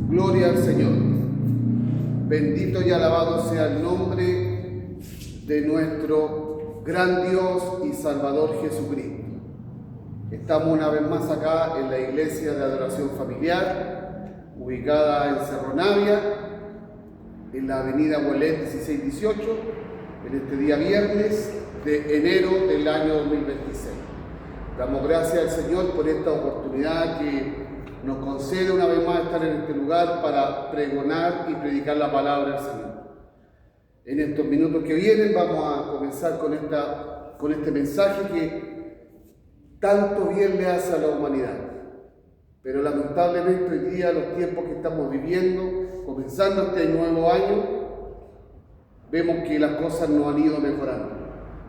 Gloria al Señor. Bendito y alabado sea el nombre de nuestro gran Dios y Salvador Jesucristo. Estamos una vez más acá en la iglesia de adoración familiar, ubicada en Cerro Navia, en la avenida Huelén 1618, en este día viernes de enero del año 2026. Damos gracias al Señor por esta oportunidad que nos concede una vez más estar en este lugar para pregonar y predicar la palabra del Señor. En estos minutos que vienen vamos a comenzar con este mensaje que tanto bien le hace a la humanidad. Pero lamentablemente hoy día, los tiempos que estamos viviendo, comenzando este nuevo año, vemos que las cosas no han ido mejorando.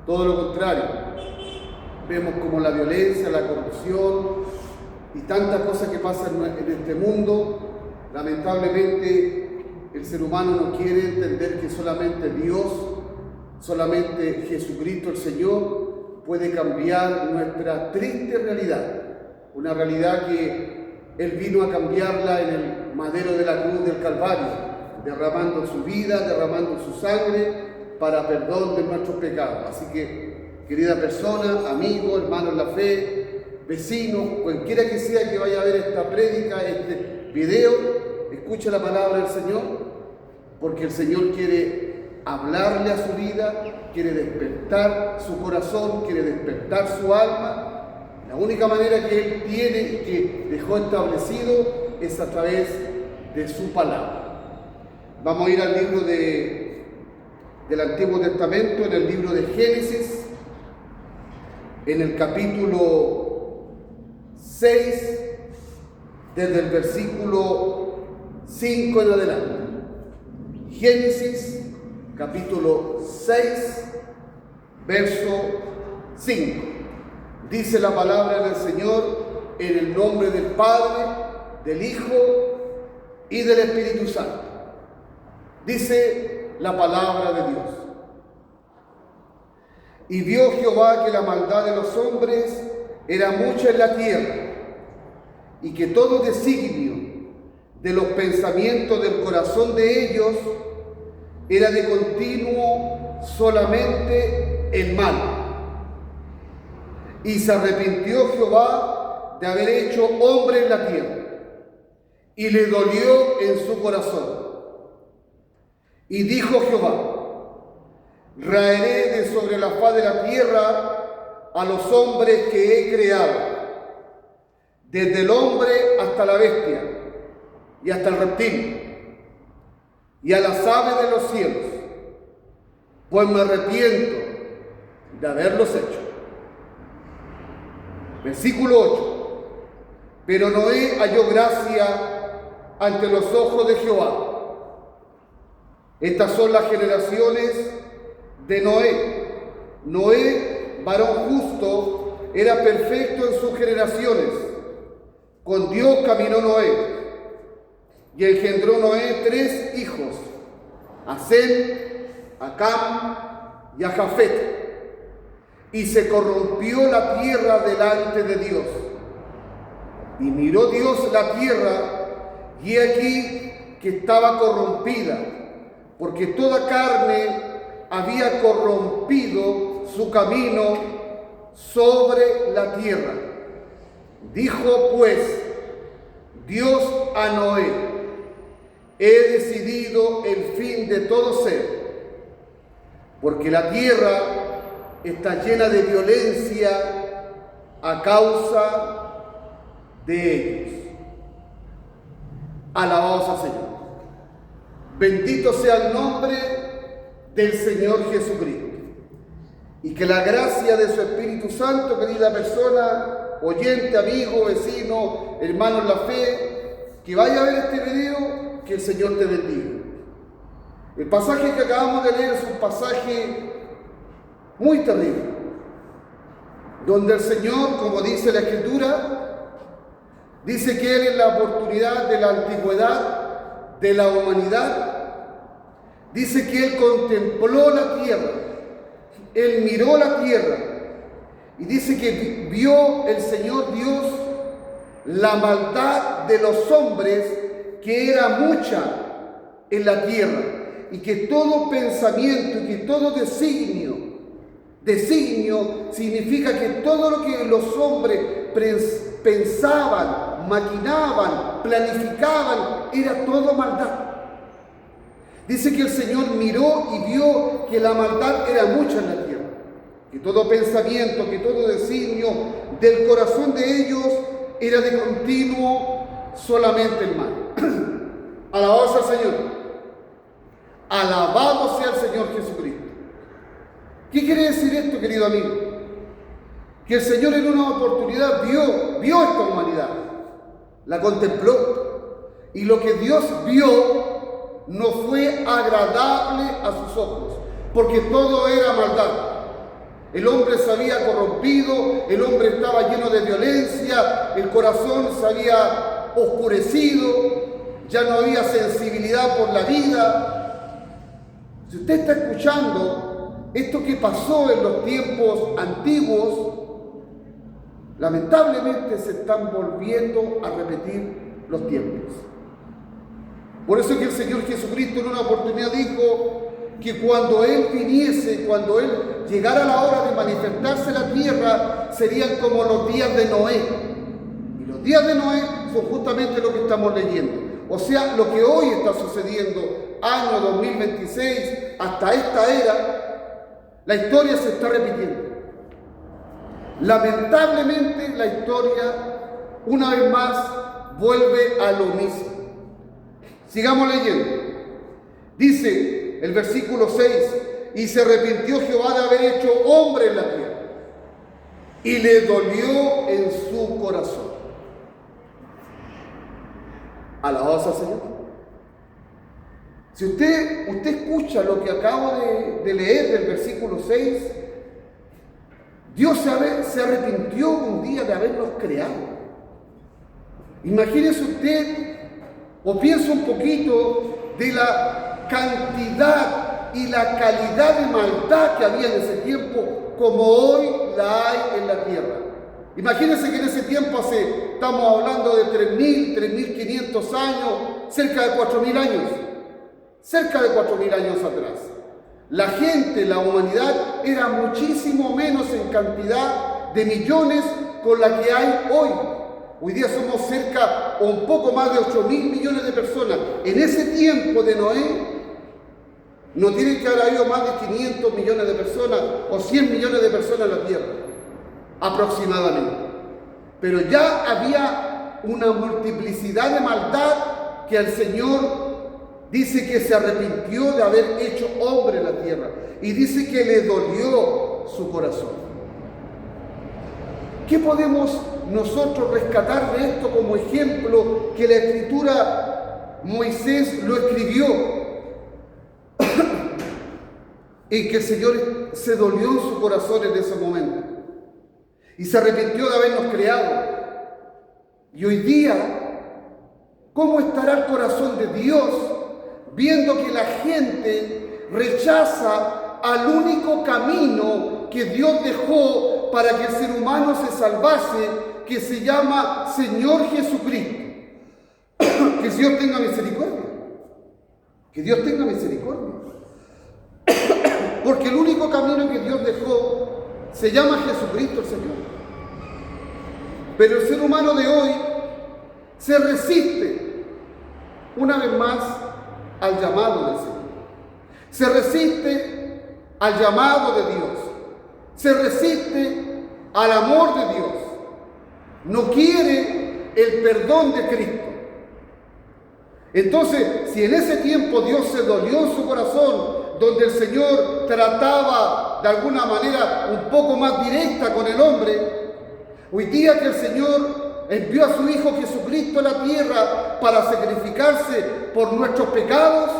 Todo lo contrario, vemos como la violencia, la corrupción y tantas cosas que pasan en este mundo, lamentablemente el ser humano no quiere entender que solamente Dios, solamente Jesucristo el Señor puede cambiar nuestra triste realidad. Una realidad que Él vino a cambiarla en el madero de la cruz del Calvario, derramando su vida, derramando su sangre para perdón de nuestros pecados. Así que, querida persona, amigo, hermano en la fe, vecino, cualquiera que sea que vaya a ver esta prédica, este video, escuche la palabra del Señor, porque el Señor quiere hablarle a su vida, quiere despertar su corazón, quiere despertar su alma. La única manera que Él tiene y que dejó establecido es a través de su palabra. Vamos a ir al libro del Antiguo Testamento, en el libro de Génesis, en el capítulo 6, desde el versículo 5 en adelante. Génesis, capítulo 6, verso 5. Dice la palabra del Señor en el nombre del Padre, del Hijo y del Espíritu Santo. Dice la palabra de Dios. Y vio Jehová que la maldad de los hombres era mucha en la tierra, y que todo designio de los pensamientos del corazón de ellos era de continuo solamente el mal. Y se arrepintió Jehová de haber hecho hombre en la tierra, y le dolió en su corazón. Y dijo Jehová: raeré de sobre la faz de la tierra a los hombres que he creado, desde el hombre hasta la bestia, y hasta el reptil, y a las aves de los cielos, pues me arrepiento de haberlos hecho. Versículo 8. Pero Noé halló gracia ante los ojos de Jehová. Estas son las generaciones de Noé. Noé, varón justo, era perfecto en sus generaciones. Con Dios caminó Noé, y engendró Noé 3 hijos: a Sem, a Cam y a Jafet. Y se corrompió la tierra delante de Dios. Y miró Dios la tierra, y he aquí que estaba corrompida, porque toda carne había corrompido su camino sobre la tierra. Dijo pues Dios a Noé: he decidido el fin de todo ser, porque la tierra está llena de violencia a causa de ellos. Alabados al Señor. Bendito sea el nombre del Señor Jesucristo. Y que la gracia de su Espíritu Santo, querida persona, oyente, amigo, vecino, hermano en la fe, que vaya a ver este video, que el Señor te bendiga. El pasaje que acabamos de leer es un pasaje muy terrible, donde el Señor, como dice la Escritura, dice que Él en la oportunidad de la antigüedad de la humanidad, dice que Él contempló la tierra, Él miró la tierra, y dice que vio el Señor Dios la maldad de los hombres que era mucha en la tierra y que todo pensamiento y que todo designio significa que todo lo que los hombres pensaban, maquinaban, planificaban, era todo maldad. Dice que el Señor miró y vio que la maldad era mucha en la tierra, que todo pensamiento, que todo designio del corazón de ellos era de continuo solamente el mal. Alabado sea el Señor. Alabado sea el Señor Jesucristo. ¿Qué quiere decir esto, querido amigo? Que el Señor en una oportunidad vio esta humanidad, la contempló, y lo que Dios vio no fue agradable a sus ojos, porque todo era maldad. El hombre se había corrompido, el hombre estaba lleno de violencia, el corazón se había oscurecido, ya no había sensibilidad por la vida. Si usted está escuchando esto que pasó en los tiempos antiguos, lamentablemente se están volviendo a repetir los tiempos. Por eso es que el Señor Jesucristo en una oportunidad dijo que cuando Él viniese, cuando Él llegara la hora de manifestarse en la tierra, serían como los días de Noé. Y los días de Noé son justamente lo que estamos leyendo. O sea, lo que hoy está sucediendo, año 2026, hasta esta era, la historia se está repitiendo. Lamentablemente la historia, una vez más, vuelve a lo mismo. Sigamos leyendo. Dice el versículo 6, y se arrepintió Jehová de haber hecho hombre en la tierra, y le dolió en su corazón. Alabado sea el Señor. Si usted escucha lo que acabo de leer del versículo 6, Dios se arrepintió un día de haberlos creado. Imagínese usted, o piensa un poquito de la cantidad y la calidad de maldad que había en ese tiempo, como hoy la hay en la tierra. Imagínense que en ese tiempo estamos hablando de 3.000, 3.500 años, cerca de 4.000 años. Cerca de 4.000 años atrás. La gente, la humanidad, era muchísimo menos en cantidad de millones con la que hay hoy. Hoy día somos cerca o un poco más de 8.000 millones de personas. En ese tiempo de Noé, no tienen que haber habido más de 500 millones de personas o 100 millones de personas en la tierra, aproximadamente. Pero ya había una multiplicidad de maldad que el Señor dice que se arrepintió de haber hecho hombre en la tierra. Y dice que le dolió su corazón. ¿Qué podemos nosotros rescatar de esto como ejemplo que la Escritura, Moisés lo escribió? En que el Señor se dolió en su corazón en ese momento. Y se arrepintió de habernos creado. Y hoy día, ¿cómo estará el corazón de Dios viendo que la gente rechaza al único camino que Dios dejó para que el ser humano se salvase, que se llama Señor Jesucristo? Que Dios tenga misericordia. Que Dios tenga misericordia. Porque el único camino que Dios dejó se llama Jesucristo el Señor. Pero el ser humano de hoy se resiste una vez más al llamado del Señor. Se resiste al llamado de Dios. Se resiste al amor de Dios. No quiere el perdón de Cristo. Entonces, si en ese tiempo Dios se dolió en su corazón, donde el Señor trataba de alguna manera un poco más directa con el hombre, hoy día que el Señor envió a su Hijo Jesucristo a la tierra para sacrificarse por nuestros pecados,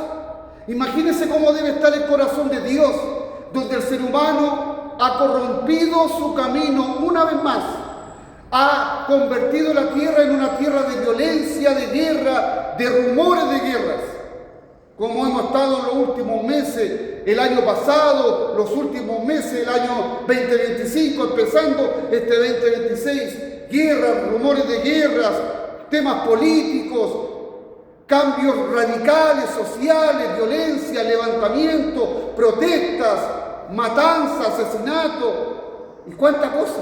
imagínense cómo debe estar el corazón de Dios, donde el ser humano ha corrompido su camino una vez más, ha convertido la tierra en una tierra de violencia, de guerra, de rumores de guerras, como hemos estado en los últimos meses, el año pasado, los últimos meses, el año 2025, empezando este 2026, guerras, rumores de guerras, temas políticos, cambios radicales, sociales, violencia, levantamiento, protestas, matanzas, asesinatos y cuánta cosa.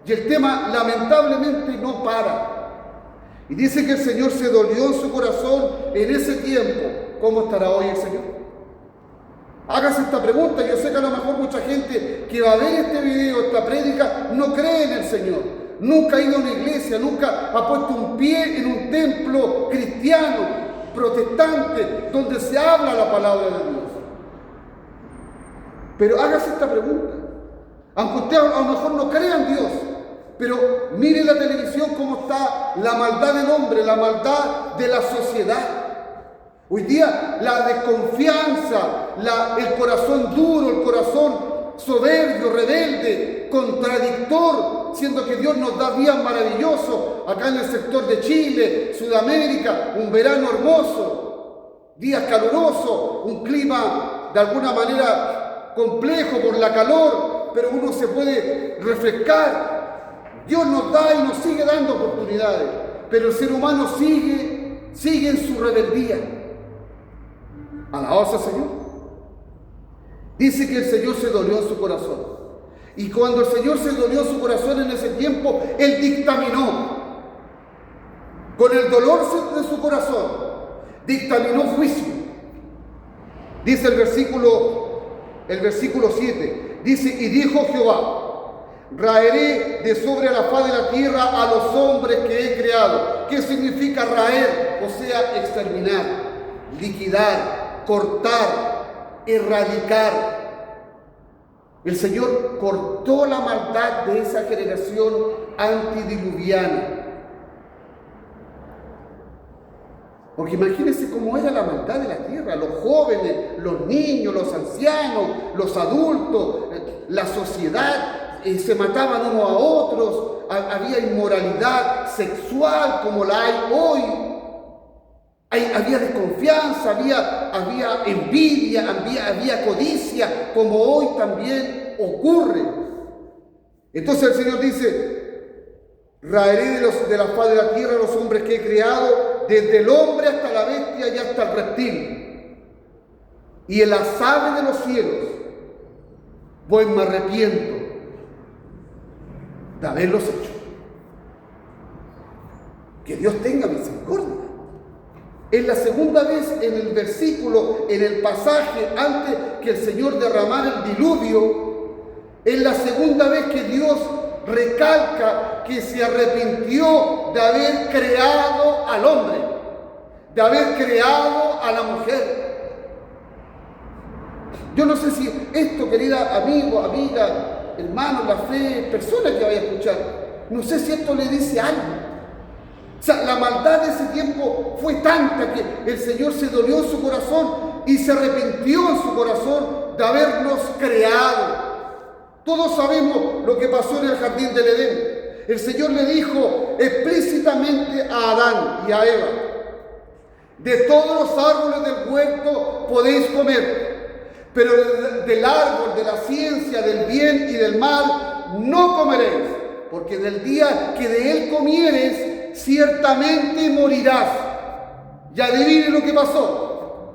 Y el tema lamentablemente no para. Y dice que el Señor se dolió en su corazón en ese tiempo. ¿Cómo estará hoy el Señor? Hágase esta pregunta. Yo sé que a lo mejor mucha gente que va a ver este video, esta prédica, no cree en el Señor. Nunca ha ido a una iglesia, nunca ha puesto un pie en un templo cristiano, protestante, donde se habla la palabra de Dios. Pero hágase esta pregunta. Aunque usted a lo mejor no crea en Dios, pero mire la televisión cómo está la maldad del hombre, la maldad de la sociedad. Hoy día la desconfianza, el corazón duro, el corazón soberbio, rebelde, contradictor, siendo que Dios nos da días maravillosos acá en el sector de Chile, Sudamérica, un verano hermoso, días calurosos, un clima de alguna manera complejo por la calor, pero uno se puede refrescar. Dios nos da y nos sigue dando oportunidades, pero el ser humano sigue en su rebeldía. Alabado sea el Señor. Dice que el Señor se dolió en su corazón. Y cuando el Señor se dolió en su corazón en ese tiempo, Él dictaminó, con el dolor de su corazón, dictaminó juicio. Dice el versículo 7, dice, y dijo Jehová, raeré de sobre la faz de la tierra a los hombres que he creado. ¿Qué significa raer? O sea, exterminar, liquidar, cortar, erradicar. El Señor cortó la maldad de esa generación antidiluviana. Porque imagínense cómo era la maldad de la tierra, los jóvenes, los niños, los ancianos, los adultos, la sociedad. Se mataban unos a otros, había inmoralidad sexual como la hay hoy, había desconfianza, había envidia, había codicia, como hoy también ocurre. Entonces el Señor dice, raeré de la faz de la tierra a los hombres que he creado, desde el hombre hasta la bestia y hasta el reptil, y en las aves de los cielos, pues me arrepiento de haberlos hecho. Que Dios tenga misericordia. Es la segunda vez en el versículo, en el pasaje, antes que el Señor derramara el diluvio, es la segunda vez que Dios recalca que se arrepintió de haber creado al hombre, de haber creado a la mujer. Yo no sé si esto, querida amigo, amiga, hermano, la fe, personas que vaya a escuchar, no sé si esto le dice algo. O sea, la maldad de ese tiempo fue tanta que el Señor se dolió en su corazón y se arrepintió en su corazón de habernos creado. Todos sabemos lo que pasó en el jardín del Edén. El Señor le dijo explícitamente a Adán y a Eva, de todos los árboles del huerto podéis comer, pero del árbol de la ciencia, del bien y del mal, no comeréis, porque del día que de él comieres, ciertamente morirás. Y adivinen lo que pasó.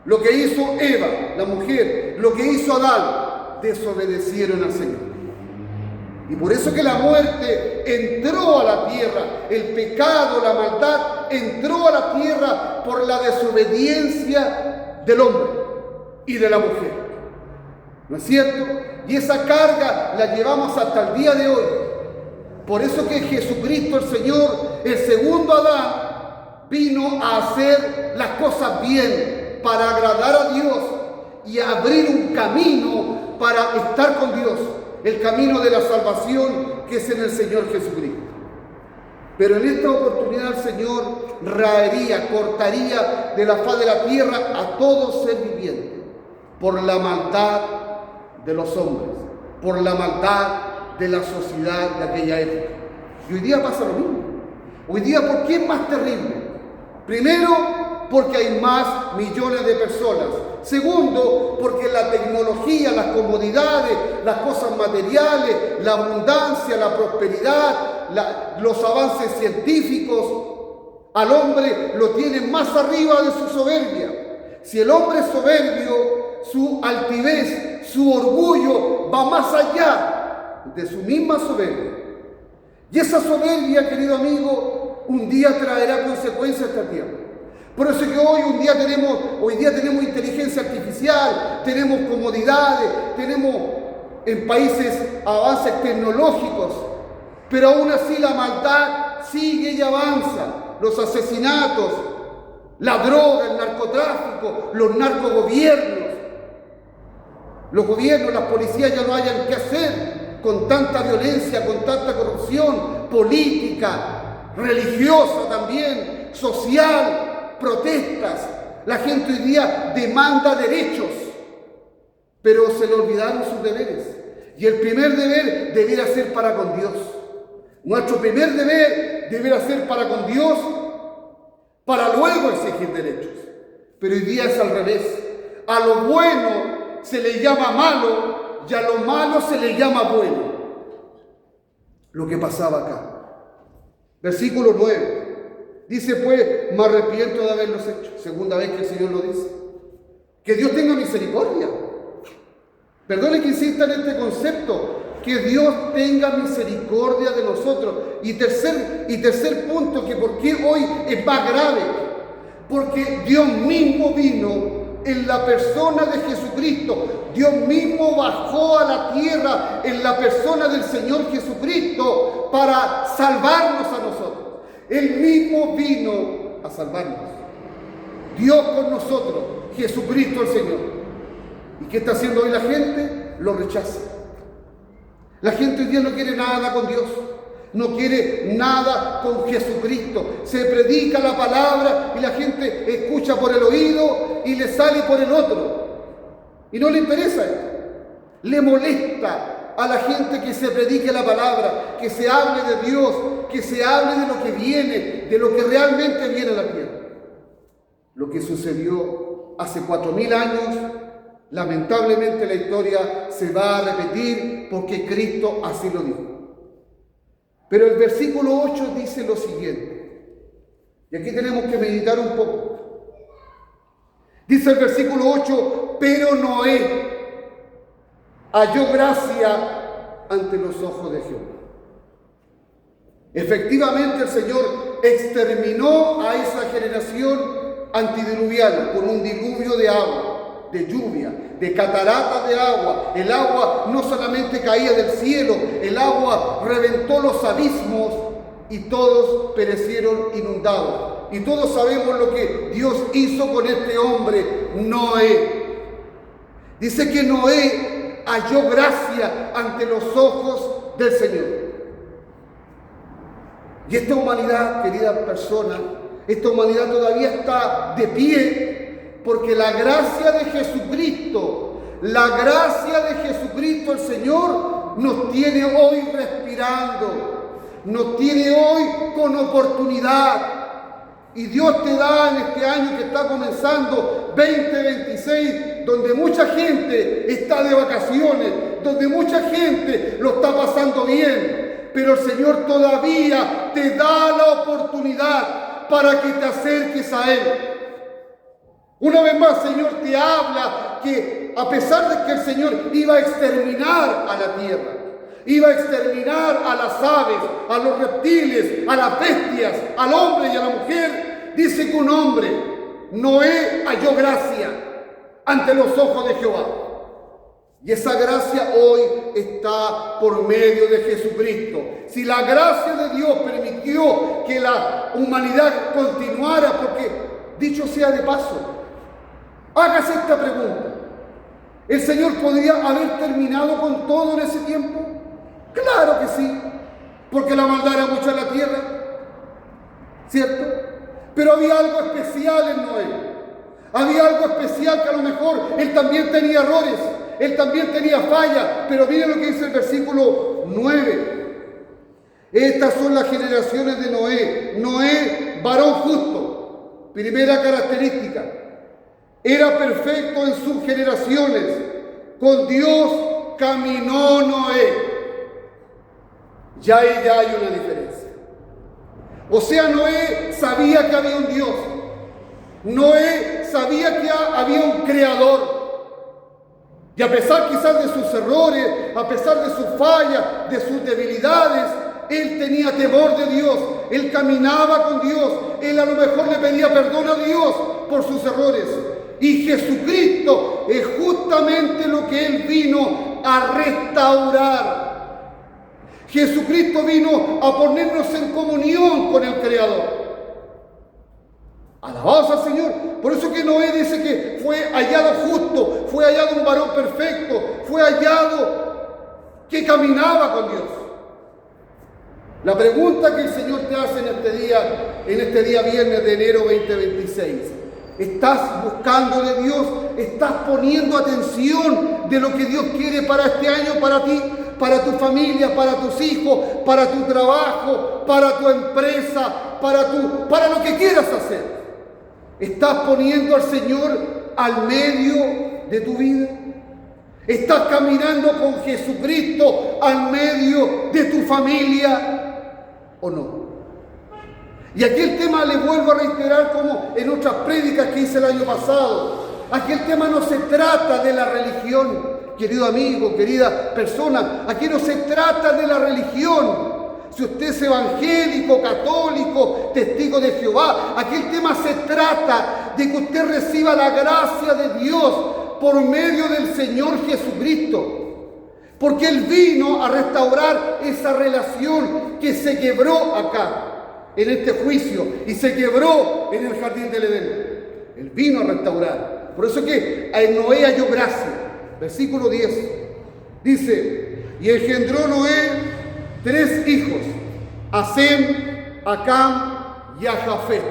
Lo que hizo Eva, la mujer, lo que hizo Adán, desobedecieron al Señor. Y por eso que la muerte entró a la tierra, el pecado, la maldad, entró a la tierra por la desobediencia del hombre y de la mujer. ¿No es cierto? Y esa carga la llevamos hasta el día de hoy. Por eso que Jesucristo, el Señor, el segundo Adán, vino a hacer las cosas bien, para agradar a Dios y abrir un camino para estar con Dios, el camino de la salvación que es en el Señor Jesucristo. Pero en esta oportunidad el Señor raería, cortaría de la faz de la tierra a todo ser viviente, por la maldad de los hombres, por la maldad de la sociedad de aquella época. Y hoy día pasa lo mismo. Hoy día, ¿por qué es más terrible? Primero, porque hay más millones de personas. Segundo, porque la tecnología, las comodidades, las cosas materiales, la abundancia, la prosperidad, los avances científicos al hombre lo tiene más arriba de su soberbia. Si el hombre es soberbio, su altivez, su orgullo va más allá de su misma soberbia. Y esa soberbia, querido amigo, un día traerá consecuencias a esta tierra. Por eso es que hoy día tenemos inteligencia artificial, tenemos comodidades, tenemos en países avances tecnológicos, pero aún así la maldad sigue y avanza. Los asesinatos, la droga, el narcotráfico, los narcogobiernos. Los gobiernos, las policías ya no hayan qué hacer con tanta violencia, con tanta corrupción política, religiosa también, social, protestas. La gente hoy día demanda derechos, pero se le olvidaron sus deberes. Y el primer deber debiera ser para con Dios. Nuestro primer deber debiera ser para con Dios, para luego exigir derechos. Pero hoy día es al revés. A lo bueno se le llama malo y a lo malo se le llama bueno. Lo que pasaba acá. Versículo 9. Dice pues, me arrepiento de haberlos hecho. Segunda vez que el Señor lo dice. Que Dios tenga misericordia. Perdone que insista en este concepto. Que Dios tenga misericordia de nosotros. Y tercer punto, que por qué hoy es más grave. Porque Dios mismo vino en la persona de Jesucristo. Dios mismo bajó a la tierra en la persona del Señor Jesucristo para salvarnos a nosotros. Él mismo vino a salvarnos. Dios con nosotros, Jesucristo el Señor. ¿Y qué está haciendo hoy la gente? Lo rechaza. La gente hoy día no quiere nada con Dios. No quiere nada con Jesucristo. Se predica la palabra y la gente escucha por el oído y le sale por el otro. Y no le interesa esto. Le molesta a la gente que se predique la palabra, que se hable de Dios, que se hable de lo que viene, de lo que realmente viene a la tierra. Lo que sucedió hace 4000 años, lamentablemente la historia se va a repetir porque Cristo así lo dijo. Pero el versículo 8 dice lo siguiente, y aquí tenemos que meditar un poco. Dice el versículo 8, pero Noé halló gracia ante los ojos de Jehová. Efectivamente el Señor exterminó a esa generación antediluviana con un diluvio de agua, de lluvia, de cataratas de agua. El agua no solamente caía del cielo, el agua reventó los abismos y todos perecieron inundados. Y todos sabemos lo que Dios hizo con este hombre, Noé. Dice que Noé halló gracia ante los ojos del Señor. Y esta humanidad, querida persona, esta humanidad todavía está de pie, porque la gracia de Jesucristo, el Señor, nos tiene hoy respirando, nos tiene hoy con oportunidad. Y Dios te da en este año que está comenzando, 2026, donde mucha gente está de vacaciones, donde mucha gente lo está pasando bien, pero el Señor todavía te da la oportunidad para que te acerques a Él. Una vez más, Señor te habla que a pesar de que el Señor iba a exterminar a la tierra, iba a exterminar a las aves, a los reptiles, a las bestias, al hombre y a la mujer, dice que un hombre, Noé, halló gracia ante los ojos de Jehová. Y esa gracia hoy está por medio de Jesucristo. Si la gracia de Dios permitió que la humanidad continuara, porque dicho sea de paso, hágase esta pregunta. ¿El Señor podría haber terminado con todo en ese tiempo? Claro que sí, porque la maldad era mucha en la tierra, ¿cierto? Pero había algo especial en Noé. Había algo especial que a lo mejor él también tenía errores, él también tenía fallas, pero miren lo que dice el versículo 9. Estas son las generaciones de Noé. Noé, varón justo, primera característica. Era perfecto en sus generaciones. Con Dios caminó Noé. Ya hay una diferencia. O sea, Noé sabía que había un Dios. Noé sabía que había un creador. Y a pesar quizás de sus errores, a pesar de sus fallas, de sus debilidades, él tenía temor de Dios. Él caminaba con Dios. Él a lo mejor le pedía perdón a Dios por sus errores. Y Jesucristo es justamente lo que Él vino a restaurar. Jesucristo vino a ponernos en comunión con el Creador. Alabados al Señor. Por eso que Noé dice que fue hallado justo, fue hallado un varón perfecto, fue hallado que caminaba con Dios. La pregunta que el Señor te hace en este día viernes de enero 2026. ¿Estás buscando de Dios? ¿Estás poniendo atención de lo que Dios quiere para este año, para ti, para tu familia, para tus hijos, para tu trabajo, para tu empresa, para lo que quieras hacer? ¿Estás poniendo al Señor al medio de tu vida? ¿Estás caminando con Jesucristo al medio de tu familia o no? Y aquí el tema le vuelvo a reiterar como en otras prédicas que hice el año pasado. Aquí el tema no se trta de la religión, querido amigo, querida persona. Aquí no se trata de la religión. Si usted es evangélico, católico, testigo de Jehová, aquí el tema se trata de que usted reciba la gracia de Dios por medio del Señor Jesucristo. Porque Él vino a restaurar esa relación que se quebró acá, en este juicio, y se quebró en el jardín del Edén. Él vino a restaurar. Por eso que a Noé halló gracia. Versículo 10. Dice, y engendró Noé 3 hijos, a Sem, a Cam y a Jafet.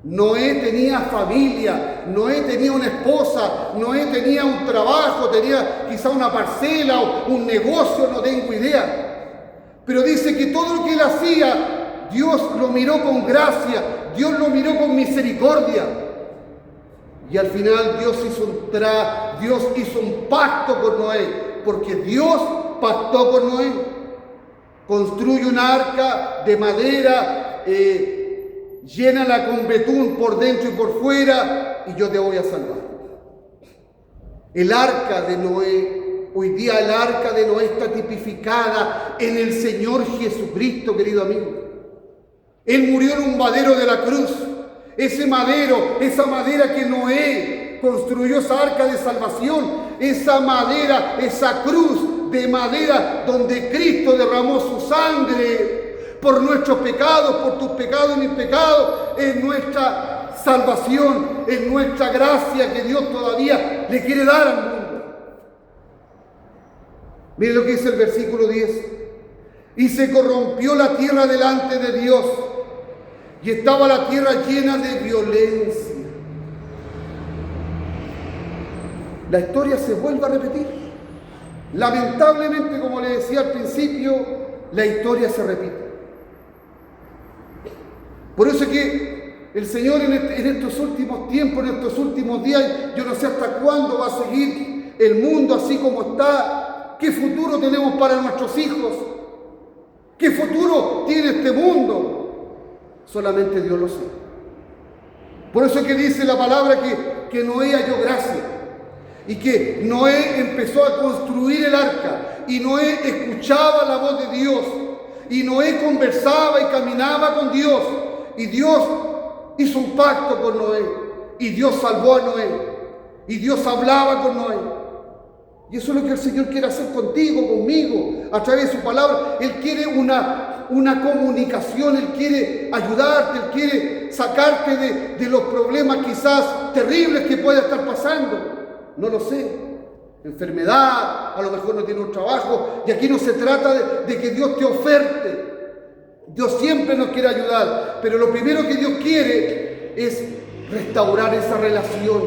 Noé tenía familia, Noé tenía una esposa, Noé tenía un trabajo, tenía quizá una parcela o un negocio, no tengo idea. Pero dice que todo lo que él hacía, Dios lo miró con gracia, Dios lo miró con misericordia. Y al final Dios hizo un pacto con Noé, porque Dios pactó con Noé. Construye un arca de madera, llénala con betún por dentro y por fuera, y yo te voy a salvar. El arca de Noé, hoy día el arca de Noé está tipificada en el Señor Jesucristo, querido amigo. Él murió en un madero de la cruz. Ese madero, esa madera que Noé construyó, esa arca de salvación, esa madera, esa cruz de madera donde Cristo derramó su sangre por nuestros pecados, por tus pecados y mis pecados, es nuestra salvación, es nuestra gracia que Dios todavía le quiere dar al mundo. Miren lo que dice el versículo 10. Y se corrompió la tierra delante de Dios, y estaba la tierra llena de violencia. La historia se vuelve a repetir. Lamentablemente, como le decía al principio, la historia se repite. Por eso es que el Señor en estos últimos tiempos, en estos últimos días, yo no sé hasta cuándo va a seguir el mundo así como está. ¿Qué futuro tenemos para nuestros hijos? ¿Qué futuro tiene este mundo? Solamente Dios lo sabe. Por eso es que dice la palabra que Noé halló gracia. Y que Noé empezó a construir el arca. Y Noé escuchaba la voz de Dios. Y Noé conversaba y caminaba con Dios. Y Dios hizo un pacto con Noé. Y Dios salvó a Noé. Y Dios hablaba con Noé. Y eso es lo que el Señor quiere hacer contigo, conmigo, a través de su palabra. Él quiere una comunicación, Él quiere ayudarte, Él quiere sacarte de los problemas quizás terribles que pueda estar pasando. No lo sé. Enfermedad, a lo mejor no tiene un trabajo. Y aquí no se trata de que Dios te oferte. Dios siempre nos quiere ayudar. Pero lo primero que Dios quiere es restaurar esa relación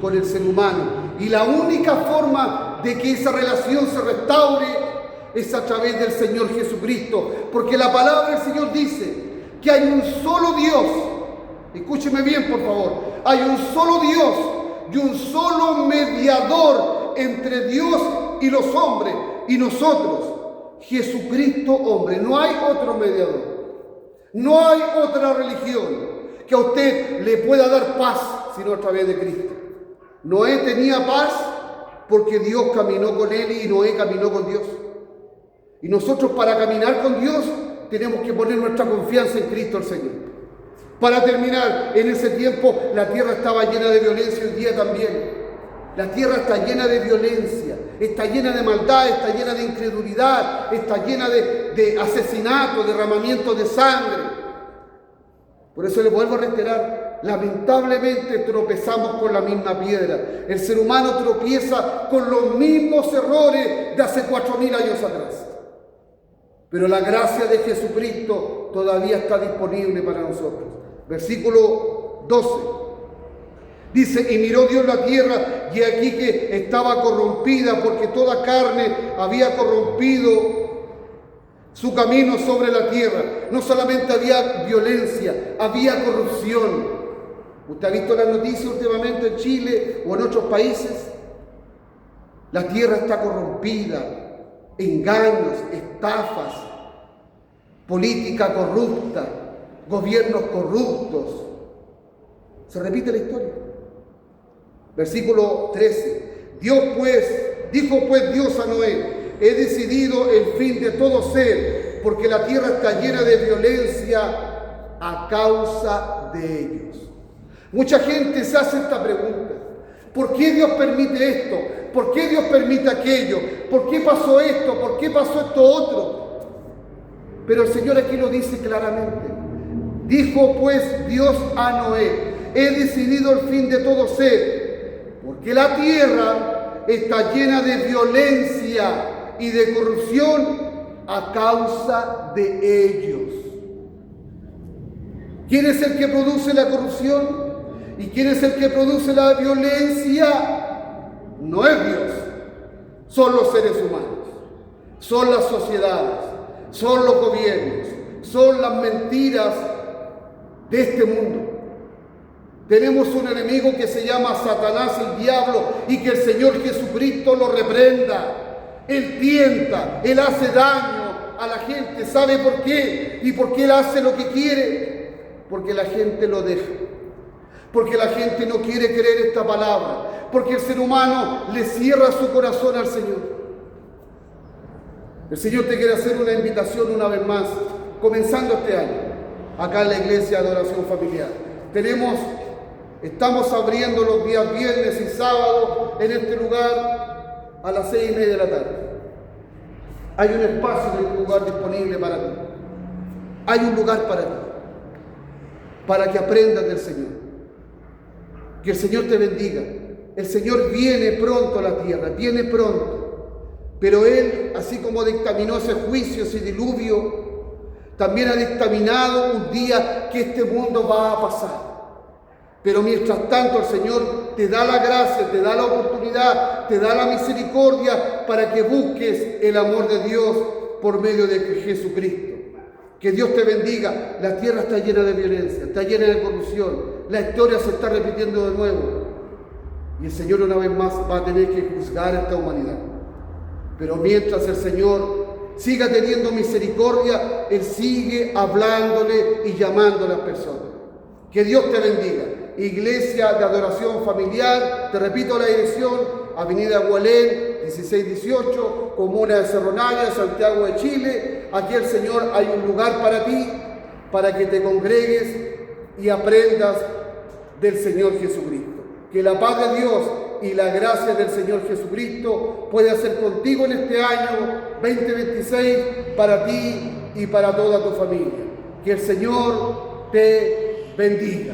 con el ser humano. Y la única forma de que esa relación se restaure es a través del Señor Jesucristo. Porque la palabra del Señor dice que hay un solo Dios. Escúcheme bien, por favor. Hay un solo Dios y un solo mediador entre Dios y los hombres y nosotros. Jesucristo hombre. No hay otro mediador. No hay otra religión que a usted le pueda dar paz sino a través de Cristo. Noé tenía paz porque Dios caminó con él y Noé caminó con Dios. Y nosotros, para caminar con Dios, tenemos que poner nuestra confianza en Cristo el Señor. Para terminar, en ese tiempo la tierra estaba llena de violencia, hoy día también. La tierra está llena de violencia, está llena de maldad, está llena de incredulidad, está llena de asesinato, derramamiento de sangre. Por eso le vuelvo a reiterar, lamentablemente tropezamos con la misma piedra. El ser humano tropieza con los mismos errores de hace 4.000 años atrás. Pero la gracia de Jesucristo todavía está disponible para nosotros. Versículo 12. Dice, y miró Dios la tierra, y aquí que estaba corrompida, porque toda carne había corrompido su camino sobre la tierra. No solamente había violencia, había corrupción. ¿Usted ha visto las noticias últimamente en Chile o en otros países? La tierra está corrompida, engaños, estafas, política corrupta, gobiernos corruptos. Se repite la historia. Versículo 13. Dijo pues Dios a Noé, he decidido el fin de todo ser, porque la tierra está llena de violencia a causa de ellos. Mucha gente se hace esta pregunta: ¿por qué Dios permite esto? ¿Por qué Dios permite aquello? ¿Por qué pasó esto? ¿Por qué pasó esto otro? Pero el Señor aquí lo dice claramente. Dijo pues Dios a Noé, he decidido el fin de todo ser, porque la tierra está llena de violencia y de corrupción a causa de ellos. ¿Quién es el que produce la corrupción? ¿Y quién es el que produce la violencia? No es Dios. Son los seres humanos, son las sociedades, son los gobiernos, son las mentiras de este mundo. Tenemos un enemigo que se llama Satanás, el diablo, y que el Señor Jesucristo lo reprenda. Él tienta, él hace daño a la gente. ¿Sabe por qué? ¿Y por qué él hace lo que quiere? Porque la gente lo deja. Porque la gente no quiere creer esta palabra. Porque el ser humano le cierra su corazón al Señor. El Señor te quiere hacer una invitación una vez más, comenzando este año, acá en la Iglesia de Adoración Familiar. Estamos abriendo los días viernes y sábados en este lugar a las 6:30 de la tarde. Hay un espacio en este lugar disponible para ti. Hay un lugar para ti, para que aprendas del Señor. Que el Señor te bendiga. El Señor viene pronto a la tierra, viene pronto. Pero Él, así como dictaminó ese juicio, ese diluvio, también ha dictaminado un día que este mundo va a pasar. Pero mientras tanto el Señor te da la gracia, te da la oportunidad, te da la misericordia para que busques el amor de Dios por medio de Jesucristo. Que Dios te bendiga. La tierra está llena de violencia, está llena de corrupción. La historia se está repitiendo de nuevo. Y el Señor una vez más va a tener que juzgar a esta humanidad. Pero mientras el Señor siga teniendo misericordia, Él sigue hablándole y llamando a las personas. Que Dios te bendiga. Iglesia de Adoración Familiar, te repito la dirección: Avenida Gualén, 1618, Comuna de Cerro Navia, Santiago de Chile. Aquí el Señor hay un lugar para ti, para que te congregues y aprendas del Señor Jesucristo. Que la paz de Dios y la gracia del Señor Jesucristo pueda hacer contigo en este año 2026 para ti y para toda tu familia. Que el Señor te bendiga.